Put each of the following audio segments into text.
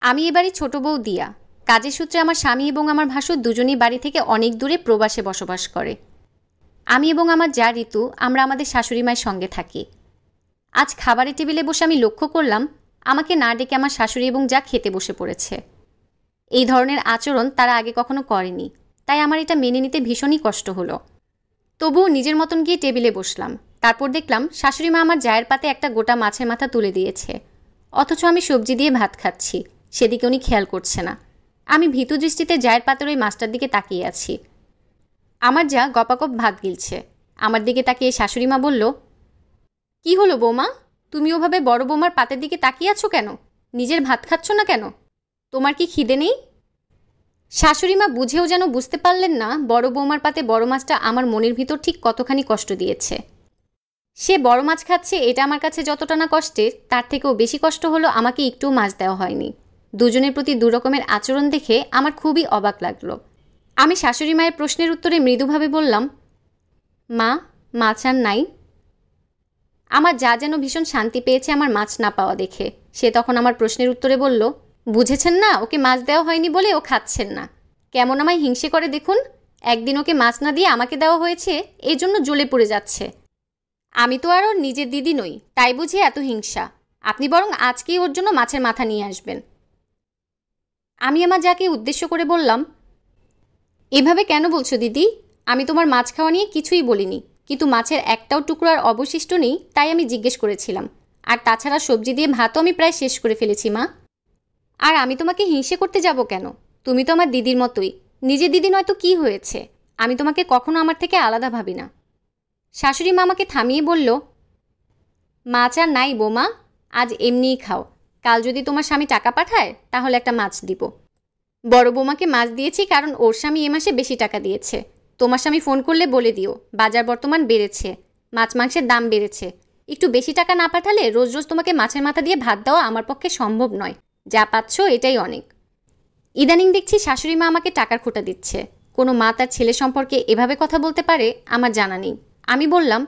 আমি এবারই ছোট বউ দিয়া। কাজের সূত্রে আমার স্বামী এবং আমার ভাসুর দুজনই বাড়ি থেকে অনেক দূরে প্রবাসে বসবাস করে। আমি এবং আমার যা ঋতু আমরা আমাদের শাশুড়ি মায়ের সঙ্গে থাকি। আজ খাবারের টেবিলে বসে আমি লক্ষ্য করলাম আমাকে না ডেকে আমার শাশুড়ি এবং যা খেতে বসে পড়েছে। এই ধরনের আচরণ তারা আগে কখনো করেনি, তাই আমার এটা মেনে নিতে ভীষণই কষ্ট হলো। তবুও নিজের মতন গিয়ে টেবিলে বসলাম। তারপর দেখলাম শাশুড়ি মা আমার জায়ের পাতে একটা গোটা মাছের মাথা তুলে দিয়েছে, অথচ আমি সবজি দিয়ে ভাত খাচ্ছি, সেদিকে উনি খেয়াল করছে না। আমি ভীতু দৃষ্টিতে জায়ের পাতের ওই মাছটার দিকে তাকিয়ে আছি। আমার যা গপাগপ ভাত গিলছে। আমার দিকে তাকিয়ে শাশুড়ি মা বলল, কি হলো বৌমা, তুমি ওভাবে বড় বৌমার পাতের দিকে তাকিয়ে আছো কেন? নিজের ভাত খাচ্ছ না কেন? তোমার কি খিদে নেই? শাশুড়ি মা বুঝেও যেন বুঝতে পারলেন না বড় বৌমার পাতে বড় মাছটা আমার মনের ভিতর ঠিক কতখানি কষ্ট দিয়েছে। সে বড় মাছ খাচ্ছে এটা আমার কাছে যতটা না কষ্টের, তার থেকেও বেশি কষ্ট হলো আমাকে একটু মাছ দেওয়া হয়নি। দুজনের প্রতি দুরকমের আচরণ দেখে আমার খুবই অবাক লাগলো। আমি শাশুড়ি মায়ের প্রশ্নের উত্তরে মৃদুভাবে বললাম, মা, মাছ আর নাই। আমার যা যেন ভীষণ শান্তি পেয়েছে আমার মাছ না পাওয়া দেখে। সে তখন আমার প্রশ্নের উত্তরে বলল, বুঝেছেন না, ওকে মাছ দেওয়া হয়নি বলে ও খাচ্ছেন না। কেমন আমায় হিংসে করে দেখুন। একদিন ওকে মাছ না দিয়ে আমাকে দেওয়া হয়েছে, এই জন্য জ্বলে পড়ে যাচ্ছে। আমি তো আর ওর নিজের দিদি নই, তাই বুঝি এত হিংসা? আপনি বরং আজকেই ওর জন্য মাছের মাথা নিয়ে আসবেন। আমি আমার যাকে উদ্দেশ্য করে বললাম, এভাবে কেন বলছো দিদি? আমি তোমার মাছ খাওয়া নিয়ে কিছুই বলিনি, কিন্তু মাছের একটাও টুকরো আর অবশিষ্ট নেই, তাই আমি জিজ্ঞেস করেছিলাম। আর তাছাড়া সবজি দিয়ে ভাতও আমি প্রায় শেষ করে ফেলেছি মা। আর আমি তোমাকে হিংসে করতে যাব কেন? তুমি তো আমার দিদির মতোই। নিজের দিদি নয়তো কি হয়েছে? আমি তোমাকে কখনো আমার থেকে আলাদা ভাবি না। শাশুড়ি মা আমাকে থামিয়ে বলল, মাছ আর নাই বৌমা, আজ এমনিই খাও। কাল যদি তোমার স্বামী টাকা পাঠায় তাহলে একটা মাছ দিব। বড় বৌমাকে মাছ দিয়েছি কারণ ওর স্বামী এ মাসে বেশি টাকা দিয়েছে। তোমার স্বামী ফোন করলে বলে দিও বাজার বর্তমান বেড়েছে, মাছ মাংসের দাম বেড়েছে। একটু বেশি টাকা না পাঠালে রোজ রোজ তোমাকে মাছের মাথা দিয়ে ভাত দেওয়া আমার পক্ষে সম্ভব নয়। যা পাচ্ছ এটাই অনেক। ইদানিং দেখছি শাশুড়ি মা আমাকে টাকার খোঁটা দিচ্ছে। কোনো মা তার ছেলে সম্পর্কে এভাবে কথা বলতে পারে আমার জানা নেই। আমি বললাম,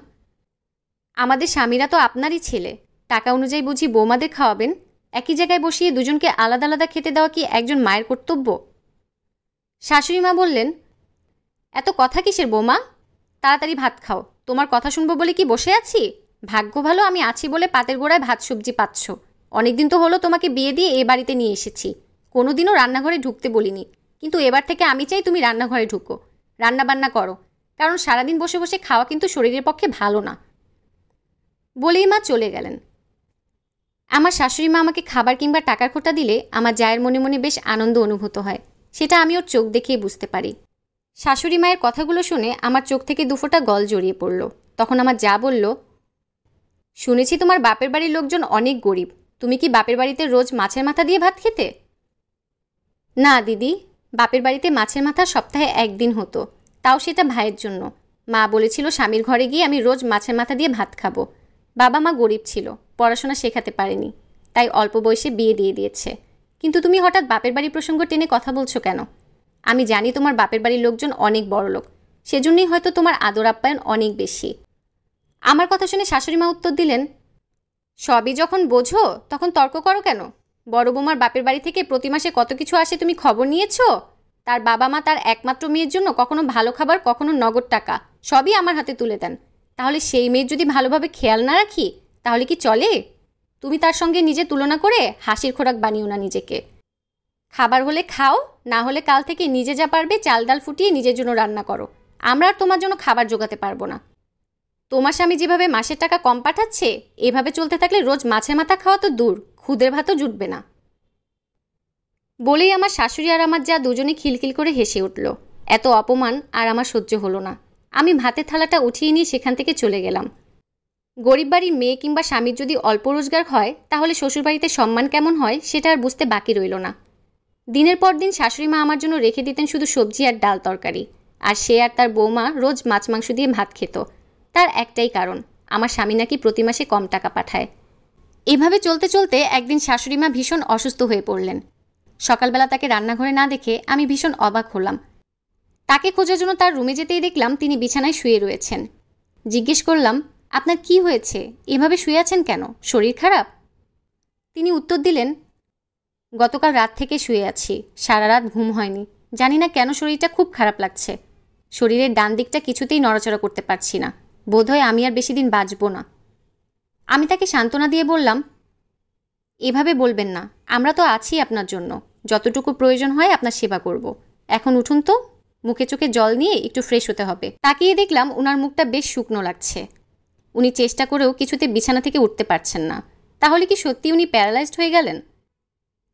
আমাদের স্বামীরা তো আপনারই ছেলে, টাকা অনুযায়ী বুঝি বৌমাদের খাওয়াবেন? একই জায়গায় বসিয়ে দুজনকে আলাদা আলাদা খেতে দেওয়া কি একজন মায়ের কর্তব্য? শাশুড়ি মা বললেন, এত কথা কিসের বৌমা? তাড়াতাড়ি ভাত খাও। তোমার কথা শুনবো বলে কি বসে আছি? ভাগ্য ভালো আমি আছি বলে পাতের গোড়ায় ভাত সবজি পাচ্ছ। অনেকদিন তো হলো তোমাকে বিয়ে দিয়ে এ বাড়িতে নিয়ে এসেছি, কোনোদিনও রান্নাঘরে ঢুকতে বলিনি, কিন্তু এবার থেকে আমি চাই তুমি রান্নাঘরে ঢুকো, রান্নাবান্না করো, কারণ সারাদিন বসে বসে খাওয়া কিন্তু শরীরের পক্ষে ভালো না। বলেই মা চলে গেলেন। আমার শাশুড়ি মা আমাকে খাবার কিংবা টাকার খোঁটা দিলে আমার জায়ের মনে মনে বেশ আনন্দ অনুভূত হয়, সেটা আমি ওর চোখ দেখেই বুঝতে পারি। শাশুড়ি মায়ের কথাগুলো শুনে আমার চোখ থেকে দুফোঁটা গল জড়িয়ে পড়ল। তখন আমার যা বলল, শুনেছি তোমার বাপের বাড়ির লোকজন অনেক গরিব, তুমি কি বাপের বাড়িতে রোজ মাছের মাথা দিয়ে ভাত খেতে? না দিদি, বাপের বাড়িতে মাছের মাথা সপ্তাহে একদিন হতো, তাও সেটা ভাইয়ের জন্য। মা বলেছিল স্বামীর ঘরে গিয়ে আমি রোজ মাছের মাথা দিয়ে ভাত খাবো। বাবা মা গরিব ছিল, পড়াশোনা শেখাতে পারেনি, তাই অল্প বয়সে বিয়ে দিয়ে দিয়েছে। কিন্তু তুমি হঠাৎ বাপের বাড়ি প্রসঙ্গ টেনে কথা বলছো কেন? আমি জানি তোমার বাপের বাড়ির লোকজন অনেক বড় লোক, সেজন্যই হয়তো তোমার আদর আপ্যায়ন অনেক বেশি। আমার কথা শুনে শাশুড়ি মা উত্তর দিলেন, সবই যখন বোঝো তখন তর্ক করো কেন? বড় বৌমার বাপের বাড়ি থেকে প্রতি মাসে কত কিছু আসে তুমি খবর নিয়েছো? তার বাবা মা তার একমাত্র মেয়ের জন্য কখনো ভালো খাবার, কখনো নগদ টাকা সবই আমার হাতে তুলে দেন। তাহলে সেই মেয়ের যদি ভালোভাবে খেয়াল না রাখি তাহলে কি চলে? তুমি তার সঙ্গে নিজে তুলনা করে হাসির খোরাক বানিও না নিজেকে। খাবার হলে খাও, না হলে কাল থেকে নিজে যা পারবে চাল ডাল ফুটিয়ে নিজের জন্য রান্না করো। আমরা আর তোমার জন্য খাবার জোগাতে পারবো না। তোমার স্বামী যেভাবে মাসের টাকা কম পাঠাচ্ছে, এভাবে চলতে থাকলে রোজ মাছের মাথা খাওয়া তো দূর, খুদের ভাতও জুটবে না। বলেই আমার শাশুড়ি আর আমার যা দুজনে খিলখিল করে হেসে উঠল। এত অপমান আর আমার সহ্য হলো না। আমি ভাতের থালাটা উঠিয়ে নিয়ে সেখান থেকে চলে গেলাম। গরিব বাড়ির মেয়ে কিংবা স্বামীর যদি অল্প রোজগার হয় তাহলে শ্বশুরবাড়িতে সম্মান কেমন হয় সেটা আর বুঝতে বাকি রইল না। দিনের পর দিন শাশুড়ি মা আমার জন্য রেখে দিতেন শুধু সবজি আর ডাল তরকারি, আর সে আর তার বৌমা রোজ মাছ মাংস দিয়ে ভাত খেত। তার একটাই কারণ, আমার স্বামী নাকি প্রতি মাসে কম টাকা পাঠায়। এভাবে চলতে চলতে একদিন শাশুড়ি মা ভীষণ অসুস্থ হয়ে পড়লেন। সকালবেলা তাকে রান্নাঘরে না দেখে আমি ভীষণ অবাক হলাম। তাকে খোঁজার জন্য তার রুমে যেতেই দেখলাম তিনি বিছানায় শুয়ে রয়েছেন। জিজ্ঞেস করলাম, আপনার কি হয়েছে? এভাবে শুয়ে আছেন কেন? শরীর খারাপ? তিনি উত্তর দিলেন, গতকাল রাত থেকে শুয়ে আছি, সারা রাত ঘুম হয়নি। জানি না কেন শরীরটা খুব খারাপ লাগছে। শরীরের ডান দিকটা কিছুতেই নড়াচড়া করতে পারছি না। বোধহয় আমি আর বেশি দিন বাঁচব না। আমি তাকে সান্ত্বনা দিয়ে বললাম, এভাবে বলবেন না, আমরা তো আছি আপনার জন্য। যতটুকু প্রয়োজন হয় আপনার সেবা করব। এখন উঠুন তো, মুখে চোখে জল নিয়ে একটু ফ্রেশ হতে হবে। তাকিয়ে দেখলাম ওনার মুখটা বেশ শুকনো লাগছে। উনি চেষ্টা করেও কিছুতে বিছানা থেকে উঠতে পারছেন না। তাহলে কি সত্যি উনি প্যারালাইজড হয়ে গেলেন?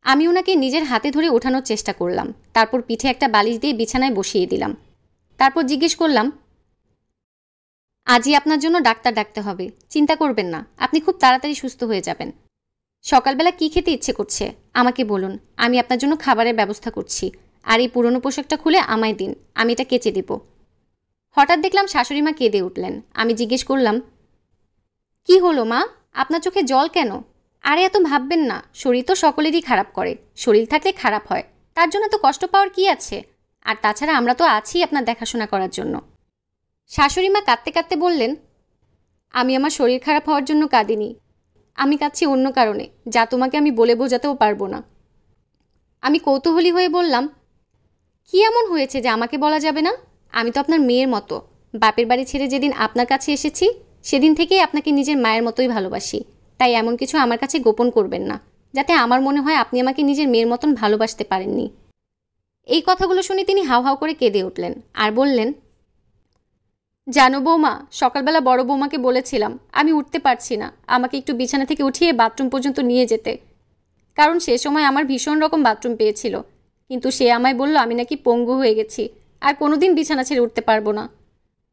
আমি ওনাকে নিজের হাতে ধরে ওঠানোর চেষ্টা করলাম। তারপর পিঠে একটা বালিশ দিয়ে বিছানায় বসিয়ে দিলাম। তারপর জিজ্ঞেস করলাম, আজই আপনার জন্য ডাক্তার ডাকতে হবে। চিন্তা করবেন না, আপনি খুব তাড়াতাড়ি সুস্থ হয়ে যাবেন। সকালবেলা কি খেতে ইচ্ছে করছে আমাকে বলুন, আমি আপনার জন্য খাবারের ব্যবস্থা করছি। আর এই পুরনো পোশাকটা খুলে আমায় দিন, আমি এটা কেচে দেব। হঠাৎ দেখলাম শাশুড়িমা কেঁদে উঠলেন। আমি জিজ্ঞেস করলাম, কি হলো মা, আপনার চোখে জল কেন? আরে এত ভাববেন না, শরীর তো সকলেরই খারাপ করে। শরীর থাকলে খারাপ হয়, তার জন্য তো কষ্ট পাওয়ার কি আছে? আর তাছাড়া আমরা তো আছি আপনার দেখাশোনা করার জন্য। শাশুড়িমা কাঁদতে কাঁদতে বললেন, আমি আমার শরীর খারাপ হওয়ার জন্য কাঁদিনি। আমি কাঁদছি অন্য কারণে, যা তোমাকে আমি বলে বোঝাতেও পারবো না। আমি কৌতূহলী হয়ে বললাম, কি এমন হয়েছে যে আমাকে বলা যাবে না? আমি তো আপনার মেয়ের মতো। বাপের বাড়ি ছেড়ে যেদিন আপনার কাছে এসেছি সেদিন থেকেই আপনাকে নিজের মায়ের মতোই ভালোবাসি। তাই এমন কিছু আমার কাছে গোপন করবেন না, যাতে আমার মনে হয় আপনি আমাকে নিজের মেয়ের মতন ভালোবাসতে পারেননি। এই কথাগুলো শুনে তিনি হাউ হাউ করে কেঁদে উঠলেন আর বললেন, জানো বৌমা, সকালবেলা বড় বৌমাকে বলেছিলাম আমি উঠতে পারছি না, আমাকে একটু বিছানা থেকে উঠিয়ে বাথরুম পর্যন্ত নিয়ে যেতে। কারণ সে সময় আমার ভীষণ রকম বাথরুম পেয়েছিল। কিন্তু সে আমায় বলল আমি নাকি পঙ্গু হয়ে গেছি, আর কোনোদিন বিছানা ছেড়ে উঠতে পারবো না।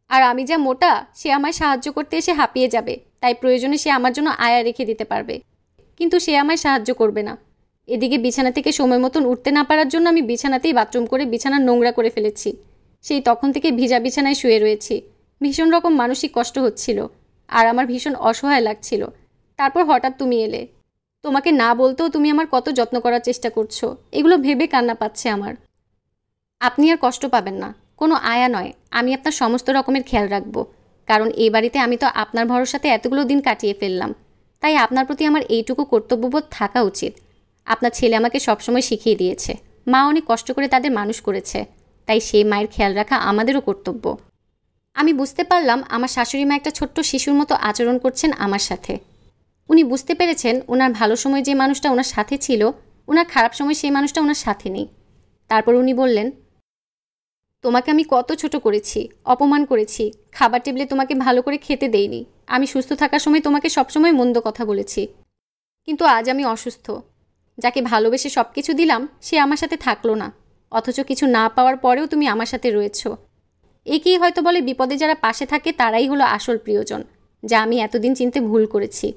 আর আমি যা মোটা, সে আমায় সাহায্য করতে এসে হাঁপিয়ে যাবে, তাই প্রয়োজনে সে আমার জন্য আয়া রেখে দিতে পারবে, কিন্তু সে আমায় সাহায্য করবে না। এদিকে বিছানা থেকে সময় মতন উঠতে না পারার জন্য আমি বিছানাতেই বাথরুম করে বিছানা নোংরা করে ফেলেছি। সেই তখন থেকে ভিজা বিছানায় শুয়ে রয়েছি। ভীষণ রকম মানসিক কষ্ট হচ্ছিল, আর আমার ভীষণ অসহায় লাগছিল। তারপর হঠাৎ তুমি এলে। তোমাকে না বলতেও তুমি আমার কত যত্ন করার চেষ্টা করছো, এগুলো ভেবে কান্না পাচ্ছে আমার। আপনি আর কষ্ট পাবেন না, কোনো আয়া নয়, আমি আপনার সমস্ত রকমের খেয়াল রাখবো। কারণ এই বাড়িতে আমি তো আপনার ভরসাতে এতগুলো দিন কাটিয়ে ফেললাম, তাই আপনার প্রতি আমার এইটুকু কর্তব্যবোধ থাকা উচিত। আপনার ছেলে আমাকে সবসময় শিখিয়ে দিয়েছে, মা অনেক কষ্ট করে তাদের মানুষ করেছে, তাই সেই মায়ের খেয়াল রাখা আমাদেরও কর্তব্য। আমি বুঝতে পারলাম আমার শাশুড়ি মা একটা ছোট্ট শিশুর মতো আচরণ করছেন আমার সাথে। উনি বুঝতে পেরেছেন ওনার ভালো সময় যে মানুষটা ওনার সাথে ছিল, ওনার খারাপ সময় সেই মানুষটা ওনার সাথে নেই। তারপর উনি বললেন, তোমাকে আমি কত ছোট করেছি, অপমান করেছি, খাবার টেবিলে তোমাকে ভালো করে খেতে দেইনি। আমি সুস্থ থাকার সময় তোমাকে সবসময় মন্দ কথা বলেছি, কিন্তু আজ আমি অসুস্থ। যাকে ভালোবেসে সব কিছু দিলাম সে আমার সাথে থাকলো না, অথচ কিছু না পাওয়ার পরেও তুমি আমার সাথে রয়েছো। একেই হয়তো বলে বিপদে যারা পাশে থাকে তারাই হলো আসল প্রিয়জন, যা আমি এতদিন চিনতে ভুল করেছি।